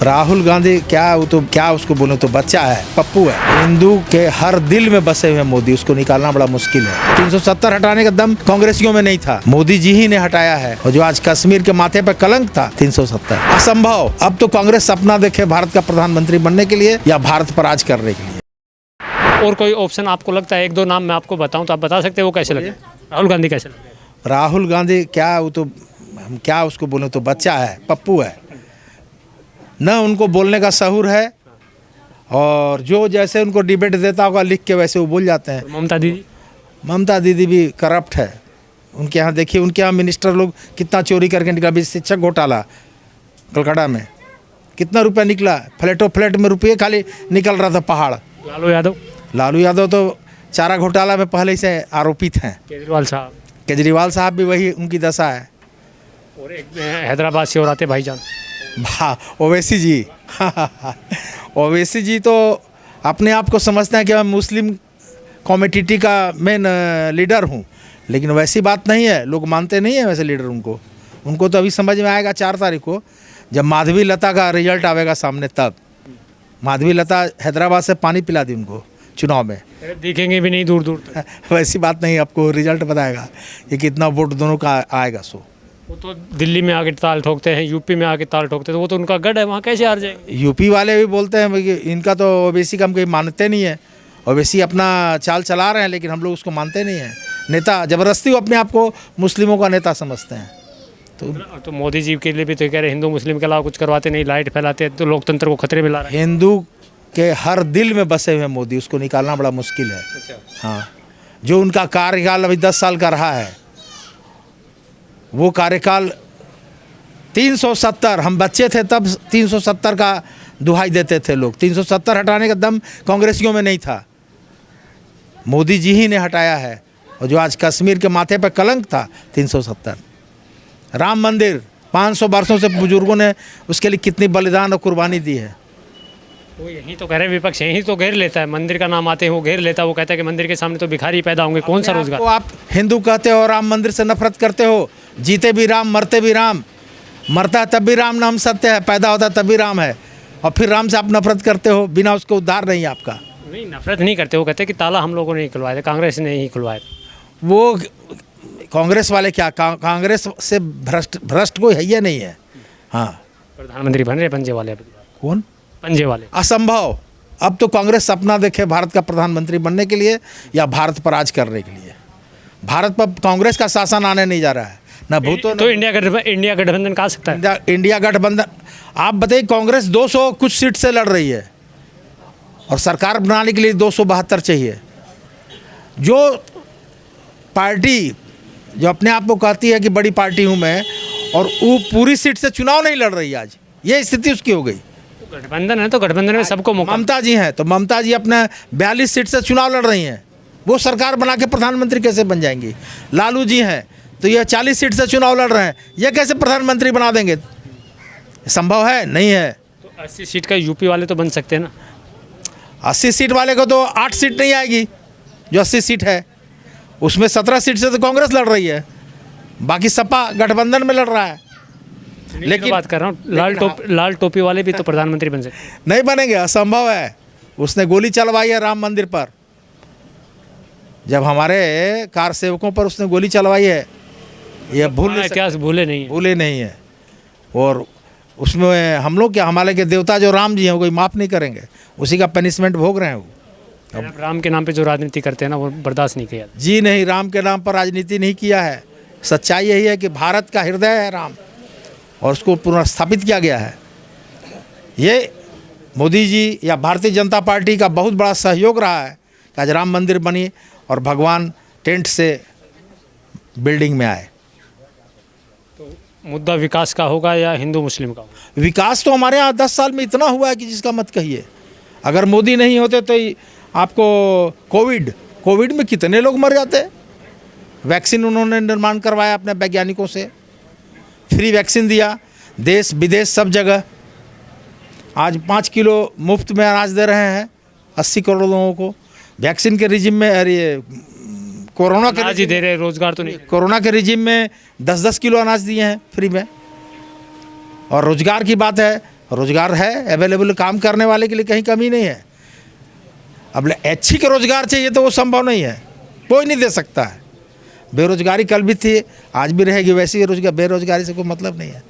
राहुल गांधी क्या, वो तो क्या उसको बोले, तो बच्चा है, पप्पू है। हिंदू के हर दिल में बसे हुए मोदी, उसको निकालना बड़ा मुश्किल है। 370 हटाने का दम कांग्रेसियों में नहीं था, मोदी जी ही ने हटाया है। और जो आज कश्मीर के माथे पर कलंक था 370, असंभव। अब तो कांग्रेस सपना देखे भारत का प्रधानमंत्री बनने के लिए या भारत पर राज करने के लिए। और कोई ऑप्शन आपको लगता है? एक दो नाम मैं आपको बताऊं तो आप बता सकते हैं वो कैसे लगे? राहुल गांधी कैसे लगे? राहुल गांधी क्या, वो तो हम क्या उसको बोले, तो बच्चा है, पप्पू है, न उनको बोलने का सहूर है। और जो जैसे उनको डिबेट देता होगा लिख के, वैसे वो बोल जाते हैं। ममता दीदी भी करप्ट है। उनके यहाँ देखिए, उनके यहाँ मिनिस्टर लोग कितना चोरी करके निकला। अभी शिक्षक घोटाला कलकत्ता में कितना रुपया निकला, फ्लैट में रुपये खाली निकल रहा था पहाड़। लालू यादव तो चारा घोटाला में पहले से आरोपित हैं। केजरीवाल साहब भी वही, उनकी दशा है। और एक हैदराबाद से और आते भाईजान, ओवैसी जी ओवैसी जी तो अपने आप को समझते हैं कि मैं मुस्लिम कम्युनिटी का मेन लीडर हूँ, लेकिन वैसी बात नहीं है। लोग मानते नहीं हैं वैसे लीडर उनको तो अभी समझ में आएगा 4 तारीख को, जब माधवी लता का रिजल्ट आएगा सामने। तब माधवी लता हैदराबाद से पानी पिला दी उनको चुनाव में, दिखेंगे भी नहीं दूर दूर तक। वैसी बात नहीं, आपको रिजल्ट बताएगा कि कितना वोट दोनों का आएगा। सो वो तो दिल्ली में आके ताल ठोकते हैं, यूपी में आके ताल ठोकते हैं, तो वो तो उनका गढ़ है, वहाँ कैसे हार जाएंगे? यूपी वाले भी बोलते हैं कि इनका तो ओवैसी का हम कहीं मानते नहीं है। ओवैसी अपना चाल चला रहे हैं, लेकिन हम लोग उसको मानते नहीं हैं। नेता जबरदस्ती वो अपने आप को मुस्लिमों का नेता समझते हैं। तो मोदी जी के लिए भी तो कह रहे हिंदू मुस्लिम के अलावा कुछ करवाते नहीं, लाइट फैलाते हैं, तो लोकतंत्र को खतरे में ला रहे हैं। हिंदू के हर दिल में बसे हुए मोदी, उसको निकालना बड़ा मुश्किल है। हाँ, जो उनका कार्यकाल अभी 10 साल का रहा है, वो कार्यकाल 370, हम बच्चे थे तब 370 का दुहाई देते थे लोग। 370 हटाने का दम कांग्रेसियों में नहीं था, मोदी जी ही ने हटाया है। और जो आज कश्मीर के माथे पर कलंक था 370, राम मंदिर 500 वर्षों से बुजुर्गों ने उसके लिए कितनी बलिदान और कुर्बानी दी है। वो यही तो कह रहे विपक्ष, यही तो घेर लेता है। मंदिर का नाम आते हैं वो घेर लेता है। वो कहता है कि मंदिर के सामने तो भिखारी पैदा होंगे, कौन सा रोजगार? आप हिंदू कहते हो, राम मंदिर से नफरत करते हो। जीते भी राम, मरते भी राम। मरता है तब भी राम नाम सत्य है, पैदा होता है तब भी राम है, और फिर राम से आप नफरत करते हो। बिना उसके उद्धार नहीं है आपका। नहीं, नफरत नहीं करते। वो कहते हैं कि ताला हम लोगों ने ही खुलवाया था, कांग्रेस ने ही खुलवाया था। वो कांग्रेस वाले क्या, कांग्रेस से भ्रष्ट कोई है ही नहीं है। हाँ, प्रधानमंत्री बन रहे पंजे वाले। कौन? पंजे वाले। असंभव। अब तो कांग्रेस सपना देखे भारत का प्रधानमंत्री बनने के लिए या भारत पर राज करने के लिए। भारत पर कांग्रेस का शासन आने नहीं जा रहा है, ना भूतो। तो इंडिया गठबंधन कहा सकता है? इंडिया गठबंधन, आप बताइए, कांग्रेस 200 कुछ सीट से लड़ रही है और सरकार बनाने के लिए 272 चाहिए। जो पार्टी जो अपने आप को कहती है कि बड़ी पार्टी हूँ मैं, और वो पूरी सीट से चुनाव नहीं लड़ रही, आज ये स्थिति उसकी हो गई। गठबंधन है तो गठबंधन में सबको मौका। ममता जी हैं तो ममता जी अपना 42 सीट से चुनाव लड़ रही हैं, वो सरकार बना के प्रधानमंत्री कैसे बन जाएंगी? लालू जी हैं तो ये 40 सीट से चुनाव लड़ रहे हैं, ये कैसे प्रधानमंत्री बना देंगे? संभव है? नहीं है। तो 80 सीट का यूपी वाले तो बन सकते हैं ना? 80 सीट वाले को तो 8 सीट नहीं आएगी। जो 80 सीट है उसमें 17 सीट से तो कांग्रेस लड़ रही है, बाकी सपा गठबंधन में लड़ रहा है। लेकिन बात कर रहा हूँ, लाल टोपी वाले भी तो प्रधानमंत्री बन सकते। नहीं बनेंगे, असंभव है। उसने गोली चलवाई है राम मंदिर पर, जब हमारे कार सेवकों पर उसने गोली चलवाई है, ये इतिहास भूले नहीं है। और उसमें हम लोग क्या, हमारे के देवता जो राम जी हैं, वो कोई माफ़ नहीं करेंगे, उसी का पनिशमेंट भोग रहे हैं वो। अब राम के नाम पे जो राजनीति करते हैं ना, वो बर्दाश्त नहीं किया जी। नहीं, राम के नाम पर राजनीति नहीं किया है। सच्चाई यही है कि भारत का हृदय है राम, और उसको पुनर्स्थापित किया गया है। ये मोदी जी या भारतीय जनता पार्टी का बहुत बड़ा सहयोग रहा है कि आज राम मंदिर बनी और भगवान टेंट से बिल्डिंग में आए। तो मुद्दा विकास का होगा या हिंदू मुस्लिम का होगा? विकास तो हमारे यहाँ 10 साल में इतना हुआ है कि जिसका मत कहिए। अगर मोदी नहीं होते तो आपको कोविड में कितने लोग मर जाते। वैक्सीन उन्होंने निर्माण करवाया अपने वैज्ञानिकों से, फ्री वैक्सीन दिया, देश विदेश सब जगह। आज 5 किलो मुफ्त में अनाज दे रहे हैं 80 करोड़ लोगों को। वैक्सीन के रिजिम में, अरे कोरोना के रिजिम दे रहे, रोजगार तो नहीं। कोरोना के रिजिम में 10-10 किलो अनाज दिए हैं फ्री में। और रोजगार की बात है रोज़गार है अवेलेबल, काम करने वाले के लिए कहीं कमी नहीं है। अब अच्छी के रोज़गार चाहिए तो वो संभव नहीं है, कोई नहीं दे सकता है। बेरोज़गारी कल भी थी, आज भी रहेगी, वैसी बेरोज़गारी से कोई मतलब नहीं है।